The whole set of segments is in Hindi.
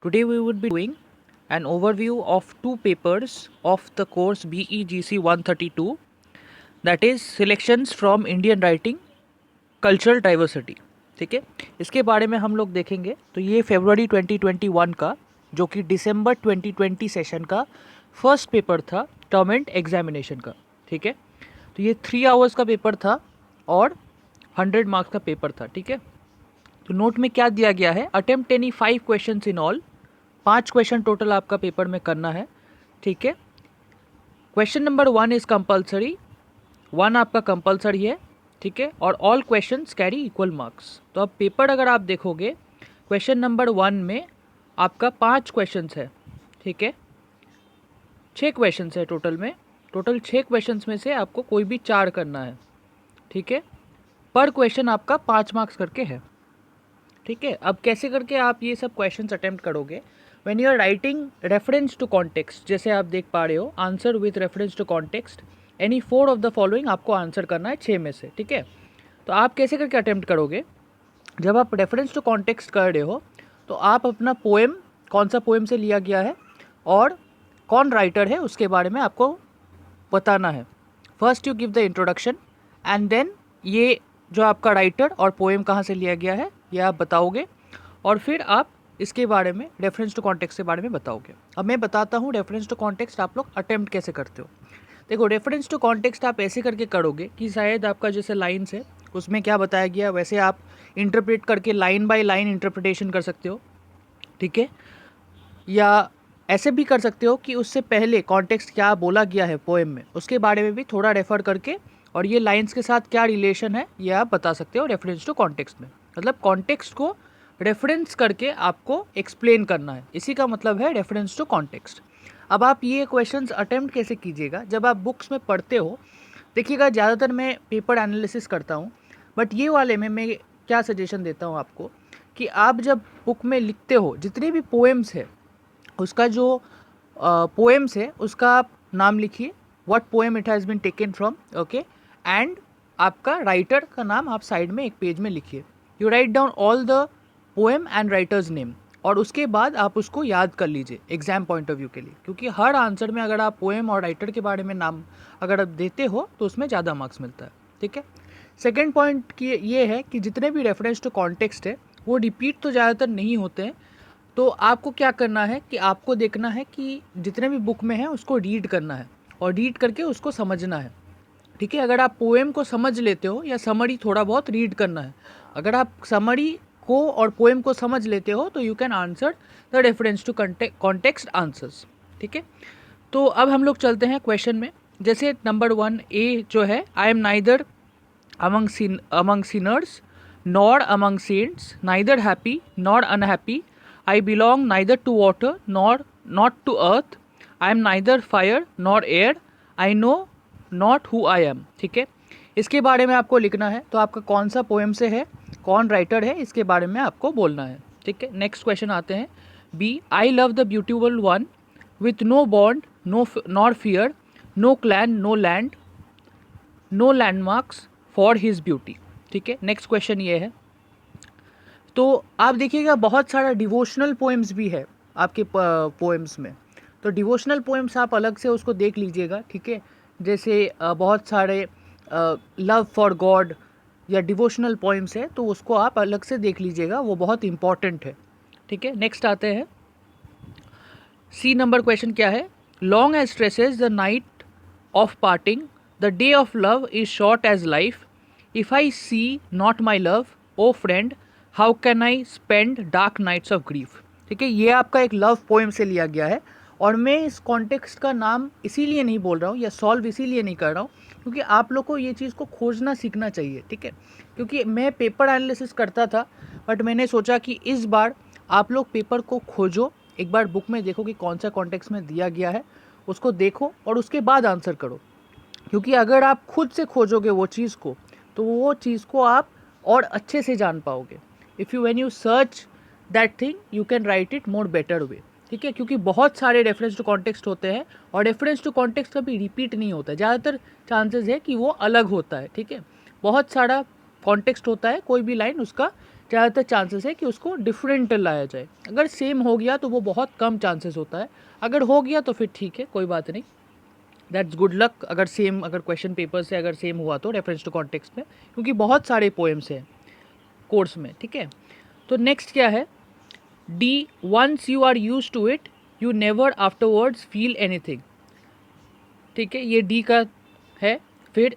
Today we would be doing an overview of two papers of the course BEGC 132, that is Selections from Indian Writing Cultural Diversity. ठीक है, इसके बारे में हम लोग देखेंगे। तो ये फरवरी 2021 का जो कि दिसंबर 2020 सेशन का फर्स्ट पेपर था टर्म एंड एग्जामिनेशन का। ठीक है, तो ये 3 आवर्स का पेपर था और 100 मार्क्स का पेपर था। ठीक है, तो नोट में क्या दिया गया है, attempt any 5 question in all, 5 question total आपका पेपर में करना है। ठीक है, क्वेश्चन नंबर 1 इज़ कंपलसरी, 1 आपका कंपलसरी है। ठीक है, और all questions carry equal marks. तो अब पेपर अगर आप देखोगे, क्वेश्चन नंबर 1 में आपका 5 क्वेश्चंस है। ठीक है, 6 क्वेश्चंस है टोटल में, टोटल 6 क्वेश्चंस में से आपको कोई भी 4 करना है। ठीक है, पर क्वेश्चन आपका 5 मार्क्स करके है। ठीक है, अब कैसे करके आप ये सब क्वेश्चंस अटेम्प्ट करोगे, when you are writing reference to context, जैसे आप देख पा रहे हो, answer with reference to context any 4 of the following आपको आंसर करना है 6 में से। ठीक है, तो आप कैसे करके अटेम्प्ट करोगे, जब आप रेफरेंस टू कॉन्टेक्स्ट कर रहे हो तो आप अपना पोएम, कौन सा पोएम से लिया गया है और कौन राइटर है उसके बारे में आपको बताना है। First you give the introduction and then ये जो आपका राइटर और पोएम कहाँ से लिया गया है ये आप बताओगे, और फिर आप इसके बारे में रेफरेंस टू कॉन्टेक्स्ट के बारे में बताओगे। अब मैं बताता हूँ रेफरेंस टू कॉन्टेक्स्ट आप लोग अटेम्प्ट कैसे करते हो। देखो, रेफरेंस टू कॉन्टेक्स्ट आप ऐसे करके करोगे कि शायद आपका जैसे लाइन्स है उसमें क्या बताया गया वैसे आप इंटरप्रेट करके लाइन बाय लाइन इंटरप्रिटेशन कर सकते हो। ठीक है, या ऐसे भी कर सकते हो कि उससे पहले कॉन्टेक्स्ट क्या बोला गया है पोएम में उसके बारे में भी थोड़ा रेफ़र करके, और ये लाइंस के साथ क्या रिलेशन है ये आप बता सकते हो रेफरेंस टू कॉन्टेक्स्ट में। मतलब कॉन्टेक्स्ट को रेफरेंस करके आपको एक्सप्लेन करना है, इसी का मतलब है रेफरेंस टू कॉन्टेक्स्ट। अब आप ये क्वेश्चंस अटेम्प्ट कैसे कीजिएगा, जब आप बुक्स में पढ़ते हो, देखिएगा ज़्यादातर मैं पेपर एनालिसिस करता हूँ, बट ये वाले में मैं क्या सजेशन देता हूँ आपको कि आप जब बुक में लिखते हो जितने भी पोएम्स है उसका जो पोएम्स है उसका आप नाम लिखिए, what poem it has been taken from, okay, and आपका राइटर का नाम आप साइड में एक पेज में लिखिए। You write down all the poem and writer's name, और उसके बाद आप उसको याद कर लीजिए एग्जाम पॉइंट ऑफ व्यू के लिए, क्योंकि हर आंसर में अगर आप पोएम और राइटर के बारे में नाम अगर आप देते हो तो उसमें ज़्यादा मार्क्स मिलता है। ठीक है, सेकेंड पॉइंट की ये है कि जितने भी रेफरेंस टू कॉन्टेक्स्ट है वो रिपीट तो ज़्यादातर नहीं होते हैं, तो आपको क्या करना है कि आपको देखना है कि जितने भी बुक में है उसको रीड करना है और रीड करके उसको समझना है। ठीक है, अगर आप पोएम को समझ लेते हो या समरी थोड़ा बहुत रीड करना है, अगर आप समरी को और पोएम को समझ लेते हो तो you can answer the reference to context answers. ठीक है, तो अब हम लोग चलते हैं क्वेश्चन में। जैसे नंबर 1 ए जो है, I M neither among sinners nor among saints, neither happy nor unhappy, I belong neither to water nor not to earth, I am neither fire nor air, I know not who I am। ठीक है, इसके बारे में आपको लिखना है, तो आपका कौन सा पोएम से है, कौन राइटर है, इसके बारे में आपको बोलना है। ठीक है, नेक्स्ट क्वेश्चन आते हैं B, I love the beautiful one with no bond no nor fear, no clan no land, no landmarks for his beauty. ठीक है, नेक्स्ट क्वेश्चन ये है, तो आप देखिएगा बहुत सारा डिवोशनल पोएम्स भी है आपके पोएम्स में, तो डिवोशनल पोएम्स आप अलग से उसको देख लीजिएगा। ठीक है, जैसे बहुत सारे लव फॉर गॉड या डिवोशनल पोएम्स है तो उसको आप अलग से देख लीजिएगा, वो बहुत इंपॉर्टेंट है। ठीक है, नेक्स्ट आते हैं सी नंबर क्वेश्चन क्या है, long as stresses the night of parting, the day of love is short as life, if I see not my love O friend how can I spend dark nights of grief. ठीक है, ये आपका एक लव पोएम से लिया गया है, और मैं इस कॉन्टेक्स्ट का नाम इसीलिए नहीं बोल रहा हूँ या सॉल्व इसीलिए नहीं कर रहा हूँ क्योंकि आप लोग को ये चीज़ को खोजना सीखना चाहिए। ठीक है, क्योंकि मैं पेपर एनालिसिस करता था, बट मैंने सोचा कि इस बार आप लोग पेपर को खोजो, एक बार बुक में देखो कि कौन सा कॉन्टेक्स्ट में दिया गया है, उसको देखो और उसके बाद आंसर करो, क्योंकि अगर आप खुद से खोजोगे वो चीज़ को तो वो चीज़ को आप और अच्छे से जान पाओगे। If you when you search that thing you can right it more better way. ठीक है, क्योंकि बहुत सारे रेफरेंस टू कॉन्टेक्स्ट होते हैं और रेफरेंस टू कॉन्टेक्स्ट कभी रिपीट नहीं होता है, ज़्यादातर चांसेस है कि वो अलग होता है। ठीक है, बहुत सारा कॉन्टेक्स्ट होता है, कोई भी लाइन उसका ज़्यादातर चांसेस है कि उसको डिफरेंट लाया जाए। अगर सेम हो गया तो वो बहुत कम चांसेस होता है, अगर हो गया तो फिर ठीक है, कोई बात नहीं, दैट्स गुड लक। अगर सेम, अगर क्वेश्चन पेपर से अगर सेम हुआ तो रेफरेंस टू कॉन्टेक्स्ट में, क्योंकि बहुत सारे पोएम्स हैं कोर्स में, ठीक है। तो नेक्स्ट क्या है, D, once you are use to it you never afterwards feel anything, ठीक है, ये डी का है। फिर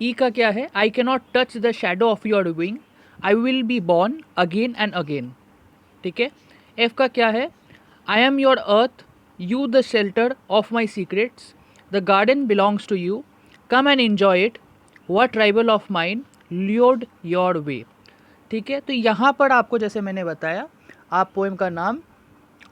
ई का क्या है, I cannot touch the shadow of your wing, I will be born again and again, ठीक है। एफ का क्या है, I am your earth, you the shelter of my secrets, the garden belongs to you, come and enjoy it, what tribal of mind lured your way, ठीक है। तो यहाँ पर आपको जैसे मैंने बताया, आप पोएम का नाम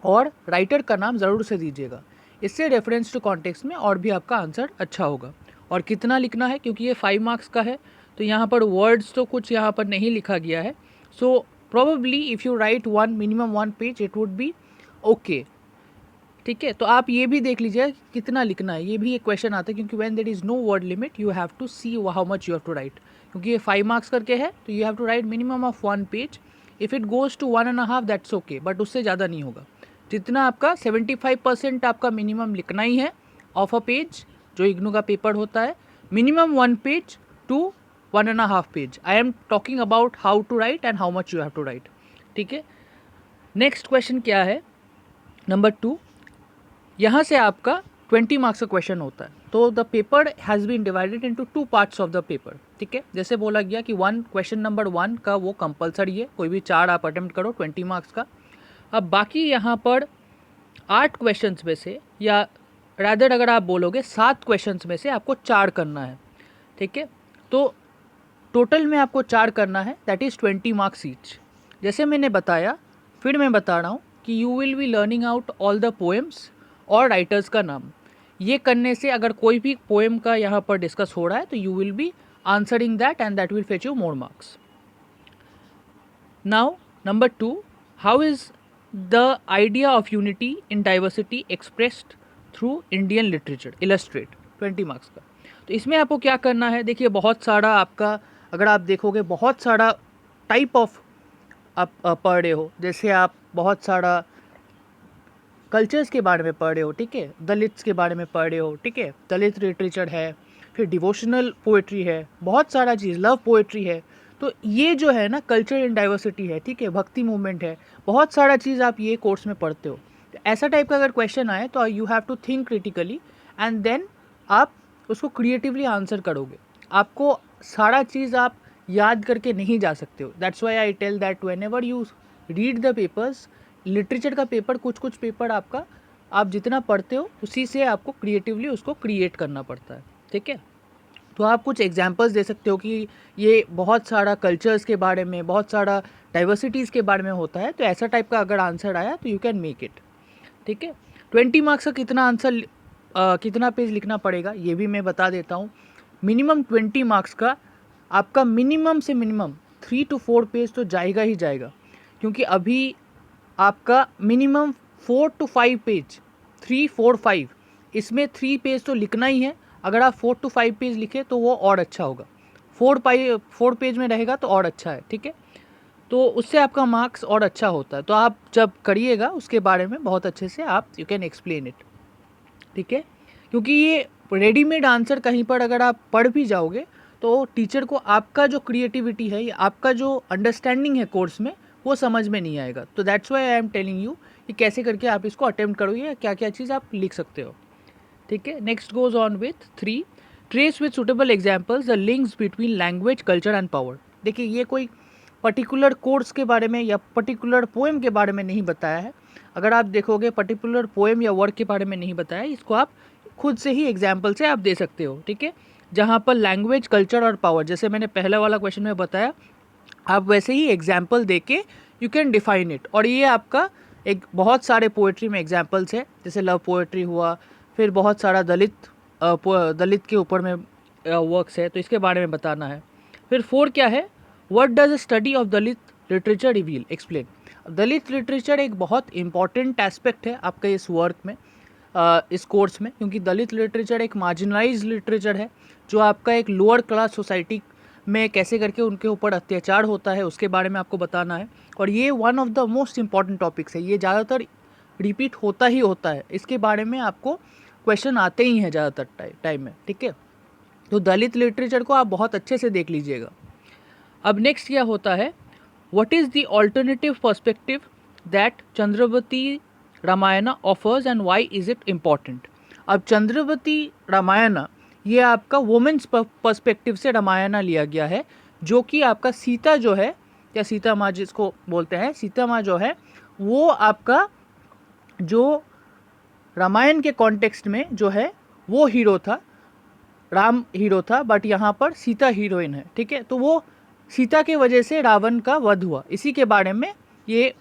और राइटर का नाम ज़रूर से दीजिएगा, इससे रेफरेंस टू कॉन्टेक्स्ट में और भी आपका आंसर अच्छा होगा। और कितना लिखना है, क्योंकि ये 5 मार्क्स का है तो यहाँ पर वर्ड्स तो कुछ यहाँ पर नहीं लिखा गया है, so probably if you right minimum 1 page it would be okay, ठीक है। तो आप ये भी देख लीजिए कितना लिखना है, ये भी एक क्वेश्चन आता है, क्योंकि when there is no word limit you have to see how much you have to write, क्योंकि ये 5 मार्क्स करके है तो you have to write minimum of 1 page. If it goes to 1.5 that's okay, but उससे ज़्यादा नहीं होगा। जितना आपका 75% आपका मिनिमम लिखना ही है ऑफ अ पेज, जो इग्नू का पेपर होता है, minimum 1 page to 1.5 page. I am talking about how to write and how much you have to write, ठीक है। नेक्स्ट क्वेश्चन क्या है, नंबर 2, यहाँ से आपका 20 मार्क्स का क्वेश्चन होता है। तो the paper has been divided into 2 parts of the paper, ठीक है। जैसे बोला गया कि क्वेश्चन नंबर 1 का वो कंपलसरी है, कोई भी 4 आप अटेम्प्ट करो 20 मार्क्स का। अब बाकी यहाँ पर 8 क्वेश्चंस में से, या रादर अगर आप बोलोगे 7 क्वेश्चंस में से आपको 4 करना है, ठीक है। तो टोटल में आपको 4 करना है, दैट इज़ 20 मार्क्स ईच। जैसे मैंने बताया, फिर मैं बता रहा हूँ कि you will be learning out all the poems और राइटर्स का नाम। ये करने से अगर कोई भी पोएम का यहाँ पर डिस्कस हो रहा है तो you will be answering that and that will fetch you more marks. Now number 2, how is the idea of unity in diversity expressed through Indian literature, illustrate, 20 marks का। तो इसमें आपको क्या करना है, देखिए बहुत सारा आपका, अगर आप देखोगे बहुत सारा टाइप ऑफ आप पढ़ रहे हो, जैसे आप बहुत सारा कल्चर्स के बारे में पढ़ रहे हो, ठीक है, दलित्स के बारे में पढ़ रहे हो, ठीक है, दलित लिटरेचर है, फिर डिवोशनल पोएट्री है, बहुत सारा चीज़, लव पोएट्री है। तो ये जो है ना कल्चर इन डाइवर्सिटी है, ठीक है, भक्ति मूवमेंट है, बहुत सारा चीज़ आप ये कोर्स में पढ़ते हो। तो ऐसा टाइप का अगर क्वेश्चन आए तो you have to think critically and then आप उसको क्रिएटिवली आंसर करोगे। आपको सारा चीज़ आप याद करके नहीं जा सकते हो। That's why I tell that whenever you read the papers, literature का पेपर, कुछ पेपर आपका आप जितना पढ़ते हो उसी से आपको क्रिएटिवली उसको क्रिएट करना पड़ता है, ठीक है। तो आप कुछ एग्जांपल्स दे सकते हो कि ये बहुत सारा कल्चर्स के बारे में, बहुत सारा डाइवर्सिटीज़ के बारे में होता है, तो ऐसा टाइप का अगर आंसर आया तो यू कैन मेक इट, ठीक है। 20 मार्क्स का कितना आंसर कितना पेज लिखना पड़ेगा ये भी मैं बता देता हूँ। मिनिमम 20 मार्क्स का आपका मिनिमम से मिनिमम 3 to 4 पेज तो जाएगा ही जाएगा, क्योंकि अभी आपका मिनिमम 4 to 5 पेज, 3, 4, 5, इसमें 3 पेज तो लिखना ही है। अगर आप 4 to 5 पेज लिखे तो वो और अच्छा होगा, 4 पेज में रहेगा तो और अच्छा है, ठीक है। तो उससे आपका मार्क्स और अच्छा होता है। तो आप जब करिएगा उसके बारे में बहुत अच्छे से आप यू कैन एक्सप्लेन इट, ठीक है। क्योंकि ये रेडीमेड आंसर कहीं पर अगर आप पढ़ भी जाओगे तो टीचर को आपका जो क्रिएटिविटी है या आपका जो अंडरस्टैंडिंग है कोर्स में वो समझ में नहीं आएगा। तो that's why I am telling you कि कैसे करके आप इसको अटेम्प्ट करोगे या क्या क्या चीज़ आप लिख सकते हो, ठीक है। Next goes on with 3, trace with suitable examples the links between language, culture and power. देखिए ये कोई पर्टिकुलर कोर्स के बारे में या पर्टिकुलर पोएम के बारे में नहीं बताया है। अगर आप देखोगे पर्टिकुलर पोएम या वर्क के बारे में नहीं बताया, इसको आप खुद से ही एग्जाम्पल से आप दे सकते हो, ठीक है। जहाँ पर लैंग्वेज, कल्चर और पावर, जैसे मैंने पहला वाला क्वेश्चन में बताया, आप वैसे ही एग्जाम्पल दे के यू कैन डिफाइन इट। और ये आपका एक बहुत सारे पोएट्री में एग्जाम्पल्स है, जैसे लव पोएट्री हुआ, फिर बहुत सारा दलित के ऊपर में वर्क्स है, तो इसके बारे में बताना है। फिर 4 क्या है, what does study of Dalit literature reveal, explain. Dalit literature एक बहुत इंपॉर्टेंट एस्पेक्ट है आपके इस वर्क में, इस कोर्स में, क्योंकि दलित लिटरेचर एक मार्जिनलाइज लिटरेचर है जो आपका एक लोअर क्लास सोसाइटी में कैसे करके उनके ऊपर अत्याचार होता है उसके बारे में आपको बताना है। और ये one of the most important topics है, ये ज़्यादातर रिपीट होता ही होता है, इसके बारे में आपको क्वेश्चन आते ही हैं ज़्यादातर टाइम में, ठीक है। तो दलित लिटरेचर को आप बहुत अच्छे से देख लीजिएगा। अब नेक्स्ट क्या होता है, what is the alternative perspective that Chandravati Ramayana offers and why is it important. अब चंद्रवती रामायणा ये आपका वुमेन्स पर्सपेक्टिव से रामायणा लिया गया है, जो कि आपका सीता जो है, या सीता माँ जिसको बोलते हैं, सीता माँ जो है वो आपका जो रामायण के कॉन्टेक्स्ट में जो है वो हीरो था, राम हीरो था, बट यहाँ पर सीता हीरोइन है, ठीक है। तो वो सीता के वजह से रावण का वध हुआ, इसी के बारे में ये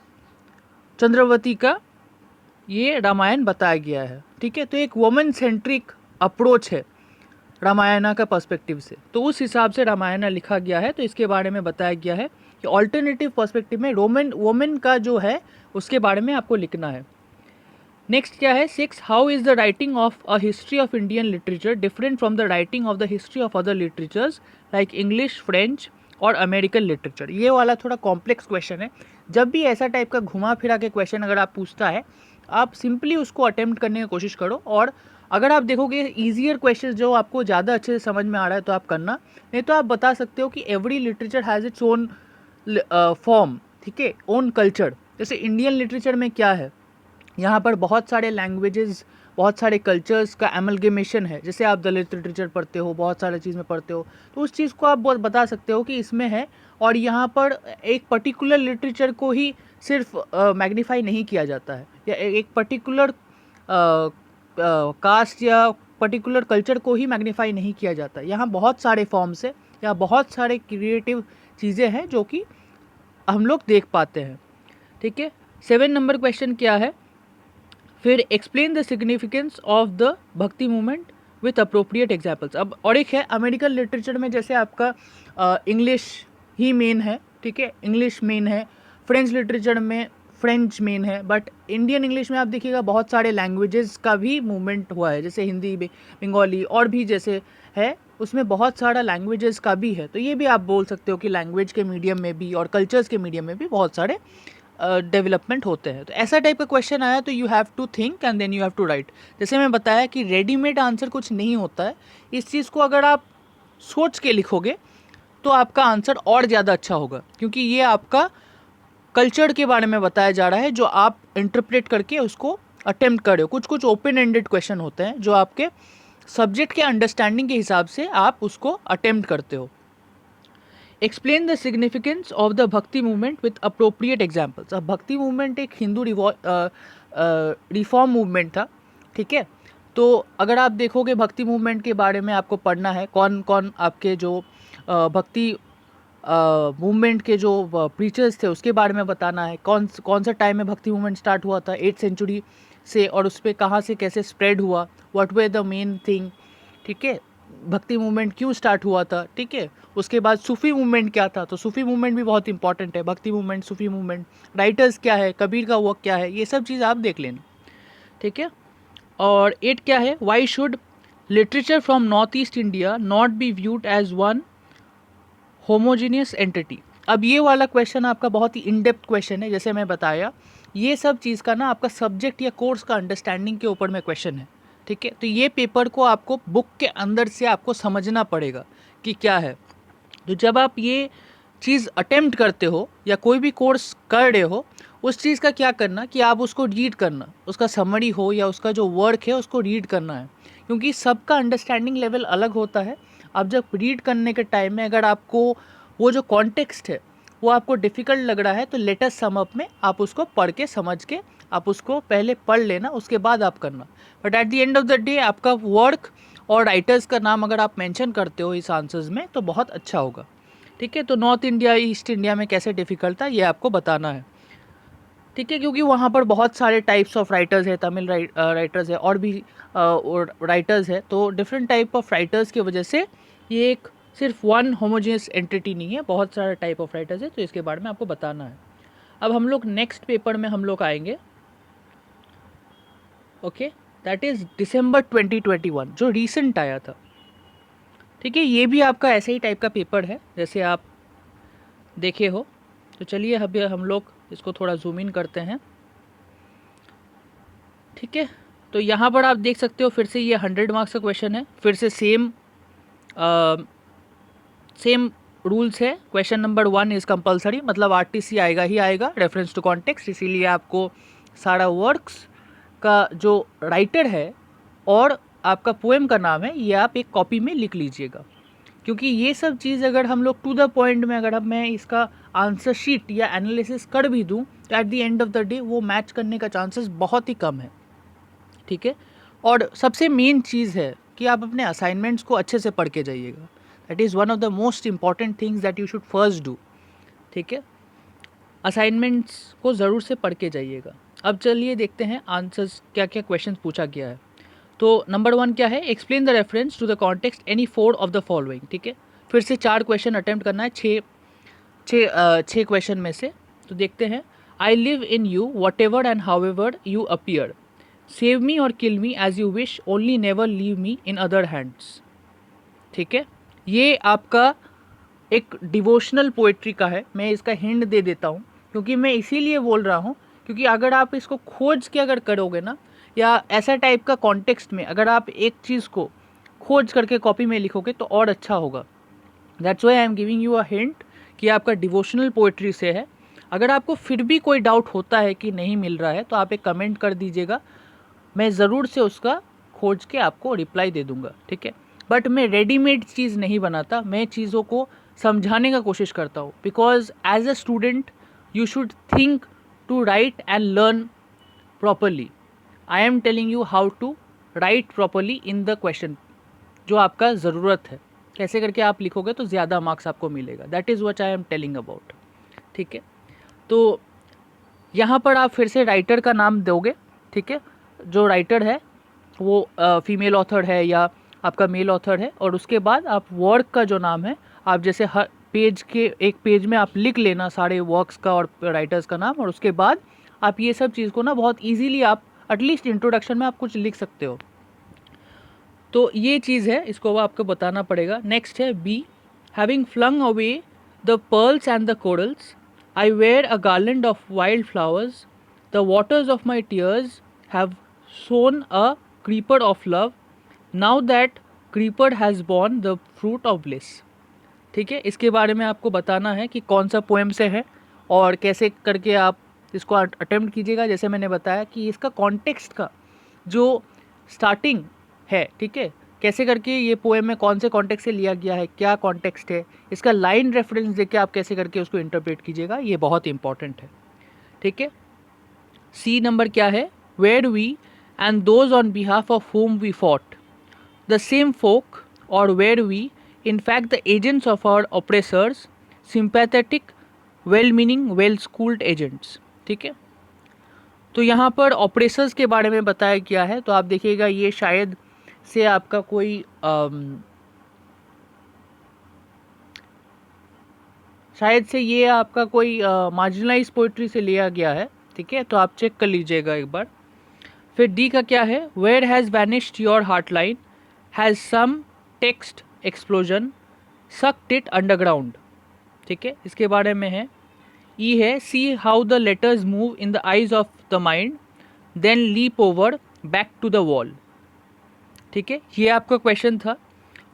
चंद्रवती का ये रामायण बताया गया है, ठीक है। तो एक वुमेन सेंट्रिक अप्रोच है रामायणा का पर्सपेक्टिव से, तो उस हिसाब से रामायणा लिखा गया है। तो इसके बारे में बताया गया है कि ऑल्टरनेटिव पर्सपेक्टिव में वुमेन का जो है उसके बारे में आपको लिखना है। नेक्स्ट क्या है, 6, how is the writing of a history of Indian literature different from the writing of the history of other literatures like English, French और अमेरिकन लिटरेचर। ये वाला थोड़ा कॉम्प्लेक्स क्वेश्चन है। जब भी ऐसा टाइप का घुमा फिरा के क्वेश्चन अगर आप पूछता है, आप सिंपली उसको अटेम्प्ट करने की कोशिश करो, और अगर आप देखोगे ईजियर क्वेश्चन जो आपको ज़्यादा अच्छे से समझ में आ रहा है तो आप करना, नहीं तो आप बता सकते हो कि every literature has its own form, ठीक है, ओन कल्चर। जैसे इंडियन लिटरेचर में क्या है, यहाँ पर बहुत सारे लैंग्वेजेस, बहुत सारे कल्चर्स का एमलगेमेशन है। जैसे आप दलित लिटरेचर पढ़ते हो, बहुत सारे चीज़ में पढ़ते हो, तो उस चीज़ को आप बहुत बता सकते हो कि इसमें है। और यहाँ पर एक पर्टिकुलर लिटरेचर को ही सिर्फ मैग्नीफाई नहीं किया जाता है, या एक पर्टिकुलर कास्ट या पर्टिकुलर कल्चर को ही मैग्नीफाई नहीं किया जाता। यहाँ बहुत सारे फॉर्म्स है, या बहुत सारे क्रिएटिव चीज़ें हैं जो कि हम लोग देख पाते हैं, ठीक है। 7 नंबर क्वेश्चन क्या है, फिर explain the significance of the भक्ति मूवमेंट विथ अप्रोप्रिएट एग्जाम्पल्स। अब और एक है अमेरिकन लिटरेचर में, जैसे आपका इंग्लिश ही मेन है, ठीक है, इंग्लिश मेन है। फ्रेंच लिटरेचर में फ्रेंच मेन है, बट इंडियन इंग्लिश में आप देखिएगा बहुत सारे लैंग्वेजेस का भी मूवमेंट हुआ है, जैसे हिंदी, बंगाली और भी जैसे है, उसमें बहुत सारा लैंग्वेजेस का भी है। तो ये भी आप बोल सकते हो कि लैंग्वेज के मीडियम में भी और कल्चर्स के मीडियम में भी बहुत सारे डेवलपमेंट होते हैं। तो ऐसा टाइप का क्वेश्चन आया तो you have to think and then you have to write. जैसे मैं बताया कि रेडीमेड आंसर कुछ नहीं होता है, इस चीज़ को अगर आप सोच के लिखोगे तो आपका आंसर और ज़्यादा अच्छा होगा, क्योंकि ये आपका कल्चर के बारे में बताया जा रहा है जो आप इंटरप्रेट करके उसको अटेम्प्ट कर रहे हो। कुछ कुछ ओपन एंडेड क्वेश्चन होते हैं जो आपके सब्जेक्ट के अंडरस्टैंडिंग के हिसाब से आप उसको अटेम्प्ट करते हो। Explain the significance of the भक्ति मूवमेंट विथ अप्रोप्रिएट एग्जाम्पल्स। अब भक्ति मूवमेंट एक हिंदू रिफॉर्म मूवमेंट था, ठीक है। तो अगर आप देखोगे भक्ति मूवमेंट के बारे में आपको पढ़ना है, कौन कौन आपके जो भक्ति मूवमेंट के जो प्रीचर्स थे उसके बारे में बताना है, कौन सा टाइम में भक्ति मूवमेंट स्टार्ट हुआ था 8th सेंचुरी से, और उस पर कहाँ से कैसे स्प्रेड हुआ, what way the main thing, ठीक है, भक्ति मूवमेंट क्यों स्टार्ट हुआ था, ठीक है। उसके बाद सूफी मूवमेंट क्या था, तो सूफी मूवमेंट भी बहुत इंपॉर्टेंट है, भक्ति मूवमेंट, सूफी मूवमेंट, राइटर्स क्या है, कबीर का वर्क क्या है, ये सब चीज़ आप देख लेना, ठीक है। और 8 क्या है, why should literature from north east India not be viewed as one homogeneous entity. अब ये वाला क्वेश्चन आपका बहुत ही इन डेप्थ क्वेश्चन है। जैसे मैं बताया, ये सब चीज़ का ना आपका सब्जेक्ट या कोर्स का अंडरस्टैंडिंग के ऊपर में क्वेश्चन है, ठीक है। तो ये पेपर को आपको बुक के अंदर से आपको समझना पड़ेगा कि क्या है। तो जब आप ये चीज़ अटेम्प्ट करते हो या कोई भी कोर्स कर रहे हो, उस चीज़ का क्या करना कि आप उसको रीड करना, उसका समरी हो या उसका जो वर्क है उसको रीड करना है, क्योंकि सबका अंडरस्टैंडिंग लेवल अलग होता है। आप जब रीड करने के टाइम में अगर आपको वो जो कॉन्टेक्स्ट है वो आपको डिफ़िकल्ट लग रहा है, तो लेटेस्ट सम अप में आप उसको पढ़ के समझ के आप उसको पहले पढ़ लेना, उसके बाद आप करना। But at the end of the day आपका वर्क और राइटर्स का नाम अगर आप मेंशन करते हो इस आंसर्स में तो बहुत अच्छा होगा, ठीक है। तो नॉर्थ इंडिया ईस्ट इंडिया में कैसे डिफ़िकल्ट था ये आपको बताना है, ठीक है, क्योंकि वहाँ पर बहुत सारे टाइप्स ऑफ राइटर्स है, तमिल राइटर्स है और भी राइटर्स है, तो डिफरेंट टाइप ऑफ राइटर्स की वजह से ये एक सिर्फ वन होमोजेनियस एंटिटी नहीं है, बहुत सारा टाइप ऑफ राइटर्स है, तो इसके बारे में आपको बताना है। अब हम लोग नेक्स्ट पेपर में हम लोग आएंगे, ओके, दैट इज़ दिसंबर 2021 जो रिसेंट आया था, ठीक है, ये भी आपका ऐसे ही टाइप का पेपर है जैसे आप देखे हो। तो चलिए अभी हम लोग इसको थोड़ा जूम इन करते हैं। ठीक है, तो यहाँ पर आप देख सकते हो फिर से ये 100 मार्क्स का क्वेश्चन है। फिर से सेम रूल्स है। क्वेश्चन नंबर 1 इज़ कंपलसरी, मतलब आरटीसी आएगा ही आएगा, रेफरेंस टू कॉन्टेक्स्ट। इसीलिए आपको सारा वर्क्स का जो राइटर है और आपका पोएम का नाम है ये आप एक कॉपी में लिख लीजिएगा, क्योंकि ये सब चीज़ अगर हम लोग टू द पॉइंट में अगर मैं इसका आंसर शीट या एनालिसिस कर भी दूँ तो at the end of the day वो मैच करने का चांसेस बहुत ही कम है। ठीक है, और सबसे मेन चीज़ है कि आप अपने असाइनमेंट्स को अच्छे से पढ़ के जाइएगा। That is one of the most important things that you should first do. ठीक है, असाइनमेंट्स को ज़रूर से पढ़ के जाइएगा। अब चलिए देखते हैं आंसर्स क्या क्या क्वेश्चन पूछा गया है। तो नंबर 1 क्या है, explain the reference to the context any 4 of the following. ठीक है, फिर से 4 क्वेश्चन अटेम्प्ट करना है, छः क्वेश्चन में से। तो देखते हैं, I live in you whatever and however you appear, save me और kill me as you wish, only never leave me in other hands. ठीक है, ये आपका एक डिवोशनल पोइट्री का है। मैं इसका हिंट दे देता हूँ, क्योंकि मैं इसीलिए बोल रहा हूँ क्योंकि अगर आप इसको खोज के अगर करोगे ना, या ऐसा टाइप का कॉन्टेक्स्ट में अगर आप एक चीज़ को खोज करके कॉपी में लिखोगे तो और अच्छा होगा। That's why I am giving you a hint कि आपका डिवोशनल पोइट्री से है। अगर आपको फिर भी कोई डाउट होता है कि नहीं मिल रहा है तो आप एक कमेंट कर दीजिएगा, मैं ज़रूर से उसका खोज के आपको रिप्लाई दे दूंगा। ठीक है, बट मैं रेडीमेड चीज़ नहीं बनाता, मैं चीज़ों को समझाने का कोशिश करता हूँ। Because as a student you should think to write and learn properly. I am telling you how to write properly in the question जो आपका ज़रूरत है। कैसे करके आप लिखोगे तो ज़्यादा मार्क्स आपको मिलेगा। That is what I am telling about. ठीक है, तो यहाँ पर आप फिर से राइटर का नाम दोगे। ठीक है, जो राइटर है वो फीमेल ऑथर है या आपका मेल ऑथर है, और उसके बाद आप वर्क का जो नाम है आप जैसे हर पेज के एक पेज में आप लिख लेना सारे वर्क्स का और राइटर्स का नाम, और उसके बाद आप ये सब चीज़ को ना बहुत इजीली आप एटलीस्ट इंट्रोडक्शन में आप कुछ लिख सकते हो। तो ये चीज़ है, इसको आपको बताना पड़ेगा। नेक्स्ट है B, having flung away the pearls and the corals, I wear a garland of wild flowers, the waters of my tears have sown a creeper of love, now that creeper has borne the fruit of bliss। ठीक है, इसके बारे में आपको बताना है कि कौन सा पोएम से है और कैसे करके आप इसको अटेम्प्ट कीजिएगा। जैसे मैंने बताया कि इसका कॉन्टेक्स्ट का जो स्टार्टिंग है, ठीक है, कैसे करके ये पोएम में कौन से कॉन्टेक्स्ट से लिया गया है, क्या कॉन्टेक्स्ट है, इसका लाइन रेफरेंस देके आप कैसे करके उसको इंटरप्रेट कीजिएगा, ये बहुत इंपॉर्टेंट है। ठीक है, सी नंबर क्या है, where we and those on behalf of whom we fought, the same folk, or were we, in fact, the agents of our oppressors, sympathetic, well-meaning, well-schooled agents। ठीक है, तो यहाँ पर ऑपरेसर्स के बारे में बताया गया है। तो आप देखिएगा ये शायद से आपका कोई शायद से ये आपका कोई मार्जिनलाइज पोइट्री से लिया गया है। ठीक है, तो आप चेक कर लीजिएगा एक बार। फिर डी का क्या है, where has vanished your heart line, has some text explosion sucked it underground. ठीक है, इसके बारे में है। ई है, see how the letters move in the eyes of the mind, then leap over back to the wall. ठीक है, ये आपका क्वेश्चन था।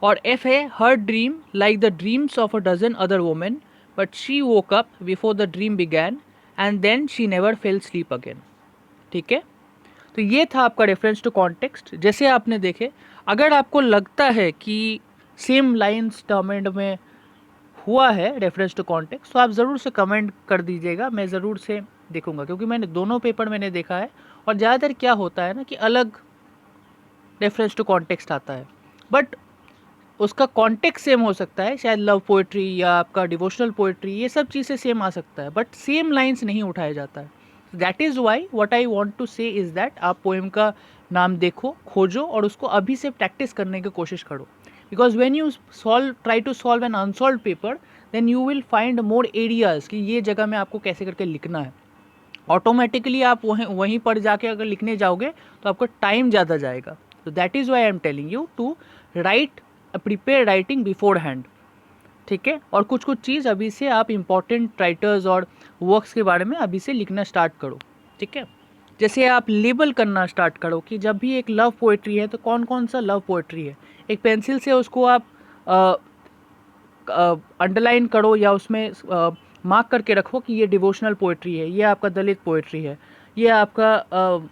और एफ है, her dream like the dreams of a dozen other women, but she woke up before the dream began and then she never fell sleep again. ठीक है, तो ये था आपका रेफरेंस टू कॉन्टेक्स्ट। जैसे आपने देखे, अगर आपको लगता है कि सेम लाइन्स टर्म एंड में हुआ है रेफरेंस टू कॉन्टेक्स्ट, तो आप ज़रूर से कमेंट कर दीजिएगा, मैं ज़रूर से देखूंगा, क्योंकि मैंने दोनों पेपर मैंने देखा है। और ज़्यादातर क्या होता है ना कि अलग रेफरेंस टू कॉन्टेक्स्ट आता है, बट उसका कॉन्टेक्स्ट सेम हो सकता है, शायद लव पोइट्री या आपका डिवोशनल पोइट्री, ये सब चीज़ें सेम आ सकता है, बट सेम लाइन्स नहीं उठाया जाता है। That is why what I want to say is that आप पोएम का नाम देखो, खोजो और उसको अभी से प्रैक्टिस करने की कोशिश करो। Because when you try to solve an unsolve paper, then you will find more areas कि ये जगह में आपको कैसे करके लिखना है। ऑटोमेटिकली आप वहीं पर जाके अगर लिखने जाओगे तो आपका टाइम ज़्यादा जाएगा। तो that is why I am telling you to write prepare writing beforehand, ठीक है। और कुछ कुछ चीज़ अभी से आप इम्पॉर्टेंट राइटर्स और वर्क्स के बारे में अभी से लिखना स्टार्ट करो, ठीक है। जैसे आप लेबल करना स्टार्ट करो कि जब भी एक लव पोइट्री है तो कौन कौन सा लव पोइट्री है, एक पेंसिल से उसको आप अंडरलाइन करो या उसमें मार्क करके रखो कि ये डिवोशनल पोइट्री है, ये आपका दलित पोइट्री है, ये आपका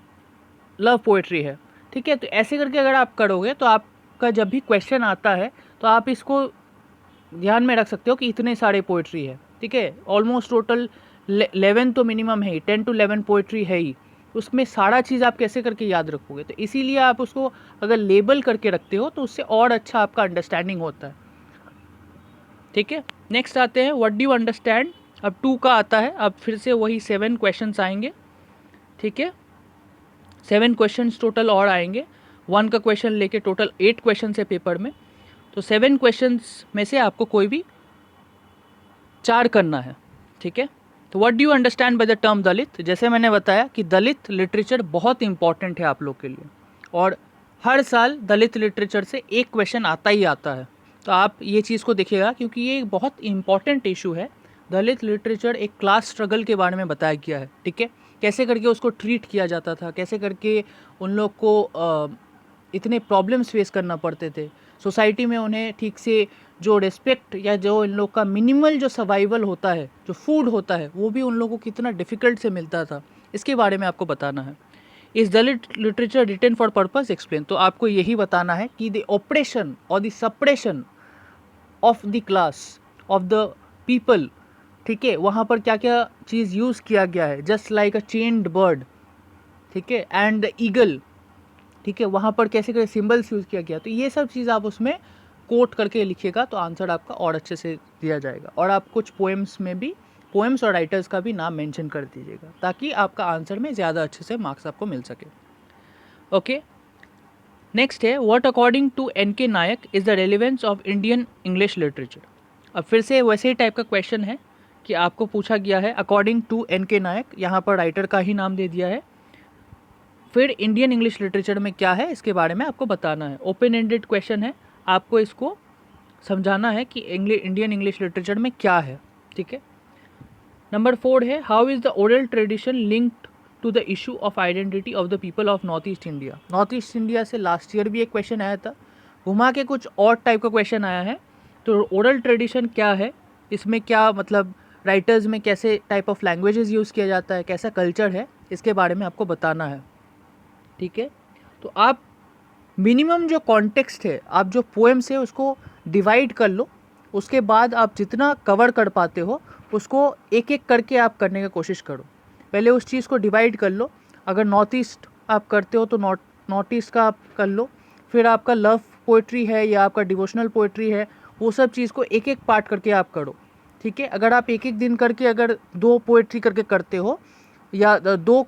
लव पोइट्री है, ठीक है। तो ऐसे करके अगर आप करोगे तो आपका जब भी क्वेश्चन आता है तो आप इसको ध्यान में रख सकते हो कि इतने सारे पोइट्री है, ठीक है। ऑलमोस्ट टोटल 11 तो मिनिमम है ही, 10 to 11 पोइट्री है ही, उसमें सारा चीज़ आप कैसे करके याद रखोगे। तो इसीलिए आप उसको अगर लेबल करके रखते हो तो उससे और अच्छा आपका अंडरस्टैंडिंग होता है, ठीक है। नेक्स्ट आते हैं व्हाट डू यू अंडरस्टैंड। अब 2 का आता है, अब फिर से वही 7 क्वेश्चंस आएंगे, ठीक है। 7 क्वेश्चंस टोटल और आएंगे, 1 का क्वेश्चन लेके टोटल 8 क्वेश्चन है पेपर में। तो 7 क्वेश्चंस में से आपको कोई भी 4 करना है, ठीक है। तो what do you understand by the term Dalit. जैसे मैंने बताया कि दलित लिटरेचर बहुत इंपॉर्टेंट है आप लोग के लिए, और हर साल दलित लिटरेचर से एक क्वेश्चन आता ही आता है। तो आप ये चीज़ को देखिएगा क्योंकि ये एक बहुत इंपॉर्टेंट इशू है। दलित लिटरेचर एक क्लास स्ट्रगल के बारे में बताया गया है, ठीक है। कैसे करके उसको ट्रीट किया जाता था, कैसे करके उन लोग को इतने प्रॉब्लम्स फेस करना पड़ते थे सोसाइटी में, उन्हें ठीक से जो रिस्पेक्ट या जो इन लोग का मिनिमल जो सर्वाइवल होता है, जो फूड होता है, वो भी उन लोगों को कितना डिफ़िकल्ट से मिलता था, इसके बारे में आपको बताना है। इस Dalit literature written for purpose explain, तो आपको यही बताना है कि द ऑपरेशन और the suppression of the class of the people, ठीक है, वहाँ पर क्या क्या चीज़ यूज़ किया गया है, जस्ट लाइक अ चेन्ड बर्ड, ठीक है, एंड द ईगल, ठीक है, वहाँ पर कैसे कैसे सिंबल्स यूज़ किया गया। तो ये सब चीज़ आप उसमें कोट करके लिखिएगा तो आंसर आपका और अच्छे से दिया जाएगा। और आप कुछ पोएम्स में भी, पोएम्स और राइटर्स का भी नाम मेंशन कर दीजिएगा ताकि आपका आंसर में ज़्यादा अच्छे से मार्क्स आपको मिल सके। ओके, नेक्स्ट है what according to N K. Nayak is the relevance of Indian English literature. अब फिर से वैसे ही टाइप का क्वेश्चन है कि आपको पूछा गया है अकॉर्डिंग टू एन.के. नायक, यहाँ पर राइटर का ही नाम दे दिया है, फिर इंडियन इंग्लिश लिटरेचर में क्या है इसके बारे में आपको बताना है। ओपन एंडेड क्वेश्चन है, आपको इसको समझाना है कि इंडियन इंग्लिश लिटरेचर में क्या है, ठीक है। नंबर 4 है how is the oral tradition linked to the issue of identity of the people of north east India. North east India से लास्ट ईयर भी एक क्वेश्चन आया था, घुमा के कुछ और टाइप का क्वेश्चन आया है। तो ओरल ट्रेडिशन क्या है, इसमें क्या मतलब राइटर्स में कैसे टाइप ऑफ लैंग्वेजेस यूज़ किया जाता है, कैसा कल्चर है, इसके बारे में आपको बताना है, ठीक है। तो आप मिनिमम जो कॉन्टेक्स्ट है, आप जो पोएम्स है उसको डिवाइड कर लो, उसके बाद आप जितना कवर कर पाते हो उसको एक एक करके आप करने की कोशिश करो। पहले उस चीज़ को डिवाइड कर लो, अगर नॉर्थ ईस्ट आप करते हो तो नॉर्थ ईस्ट का आप कर लो, फिर आपका लव पोइट्री है या आपका डिवोशनल पोइट्री है, वो सब चीज़ को एक एक पार्ट करके आप करो, ठीक है। अगर आप एक एक दिन करके अगर 2 पोइट्री करके करते हो या 2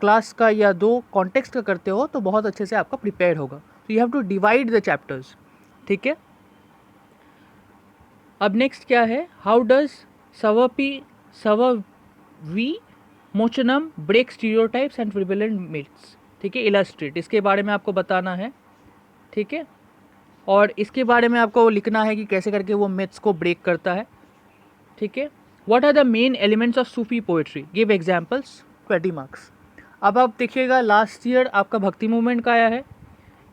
क्लास का या 2 कॉन्टेक्स्ट का करते हो तो बहुत अच्छे से आपका प्रिपेयर होगा। तो you have to divide the chapters, ठीक है। अब नेक्स्ट क्या है, हाउ डज सववी मोचनम break stereotypes and prevalent myths, ठीक है, इलस्ट्रेट, इसके बारे में आपको बताना है, ठीक है। और इसके बारे में आपको लिखना है कि कैसे करके वो मिथ्स को ब्रेक करता है, ठीक है। What are the main elements of Sufi poetry, give examples, 20 marks. अब आप देखिएगा लास्ट ईयर आपका भक्ति मूवमेंट का आया है,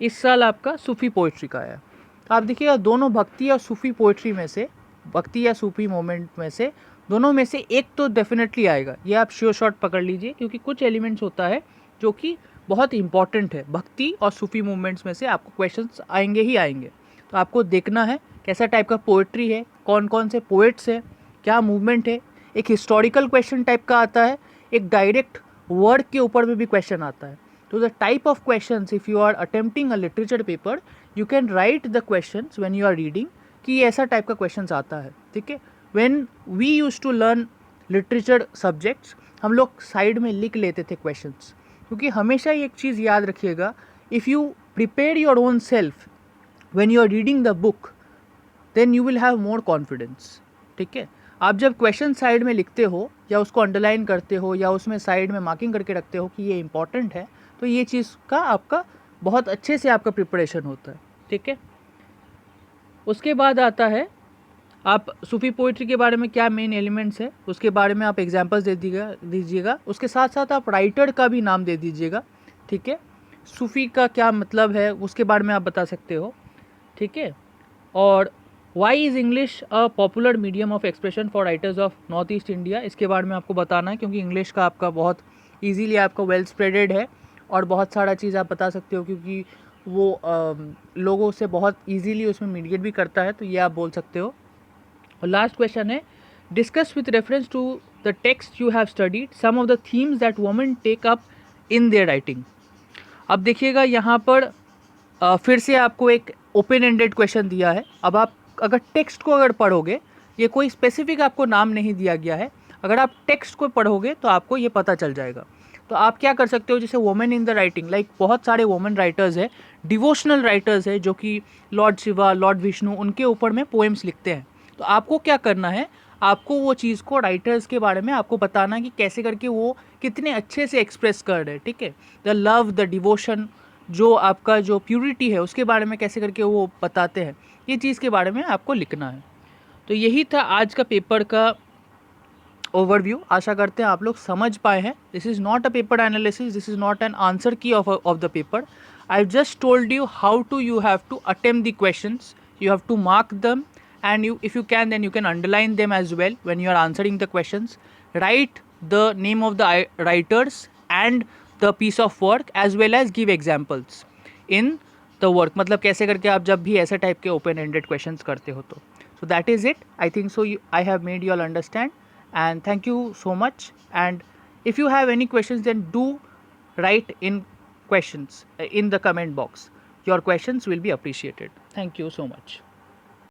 इस साल आपका सूफी पोइट्री का आया है। तो आप देखिएगा दोनों भक्ति और सूफी पोइट्री में से, भक्ति या सूफी मूवमेंट में से, दोनों में से एक तो डेफिनेटली आएगा, ये आप श्योर शॉट पकड़ लीजिए, क्योंकि कुछ एलिमेंट्स होता है जो कि बहुत इंपॉर्टेंट है। भक्ति और सूफी मूवमेंट्स में से आपको क्वेश्चंस आएंगे ही आएंगे। तो आपको देखना है कैसा टाइप का पोइट्री है, कौन कौन से पोइट्स है, क्या मूवमेंट है। एक हिस्टोरिकल क्वेश्चन टाइप का आता है, एक डायरेक्ट वर्ड के ऊपर में भी क्वेश्चन आता है। तो the type of questions, if you are attempting a literature paper, you can write the questions when you are reading कि ऐसा टाइप का क्वेश्चंस आता है, ठीक है। When we use to learn literature subjects, हम लोग साइड में लिख लेते थे क्वेश्चंस, क्योंकि हमेशा एक चीज़ याद रखिएगा, if you prepare your own self when you are reading the book, then you will have more confidence, ठीक है। आप जब क्वेश्चन साइड में लिखते हो या उसको अंडरलाइन करते हो या उसमें साइड में मार्किंग करके रखते हो कि ये इंपॉर्टेंट है, तो ये चीज़ का आपका बहुत अच्छे से आपका प्रिपरेशन होता है, ठीक है। उसके बाद आता है आप सूफी पोइट्री के बारे में क्या मेन एलिमेंट्स है उसके बारे में आप एग्जांपल्स दीजिएगा। उसके साथ साथ आप राइटर का भी नाम दे दीजिएगा, ठीक है। सूफी का क्या मतलब है उसके बारे में आप बता सकते हो, ठीक है। और why is English a popular medium of expression for writers of north east India, इसके बारे में आपको बताना है, क्योंकि इंग्लिश का आपका बहुत ईजीली आपका वेल स्प्रेडेड है और बहुत सारा चीज़ आप बता सकते हो, क्योंकि वो लोगों से बहुत ईजीली उसमें मीडिएट भी करता है, तो ये आप बोल सकते हो। और लास्ट क्वेश्चन है, discuss with reference to the text you have studied some of the themes that women take up in their writing. अब देखिएगा यहाँ पर फिर से आपको एक ओपन एंडेड क्वेश्चन दिया है। अब आप अगर टेक्स्ट को अगर पढ़ोगे, ये कोई स्पेसिफिक आपको नाम नहीं दिया गया है, अगर आप टेक्स्ट को पढ़ोगे तो आपको ये पता चल जाएगा। तो आप क्या कर सकते हो, जैसे women in the writing, like बहुत सारे वुमेन राइटर्स है, डिवोशनल राइटर्स है, जो कि लॉर्ड शिवा, लॉर्ड विष्णु, उनके ऊपर में पोएम्स लिखते हैं। तो आपको क्या करना है, आपको वो चीज़ को, राइटर्स के बारे में आपको बताना है कि कैसे करके वो कितने अच्छे से एक्सप्रेस कर रहे हैं, ठीक है। द लव, द डिवोशन, जो आपका जो प्यूरिटी है उसके बारे में कैसे करके वो बताते हैं, ये चीज़ के बारे में आपको लिखना है। तो यही था आज का पेपर का ओवरव्यू। आशा करते हैं आप लोग समझ पाए हैं। This is not a paper analysis, this is not an answer key of the paper. I just told you how to you have to attempt the questions, you have to mark them, and you, if you can, then you can underline them as well when you are answering the questions. Write the name of the writers and the piece of work as well as give examples in the work, मतलब कैसे करके आप जब भी ऐसे टाइप के ओपन एंडेड क्वेश्चंस करते हो। तो so that is it. I think so I have made you all understand, and thank you so much. And if you have any questions, then do write in questions in the comment box. Your questions will be appreciated. Thank you so much.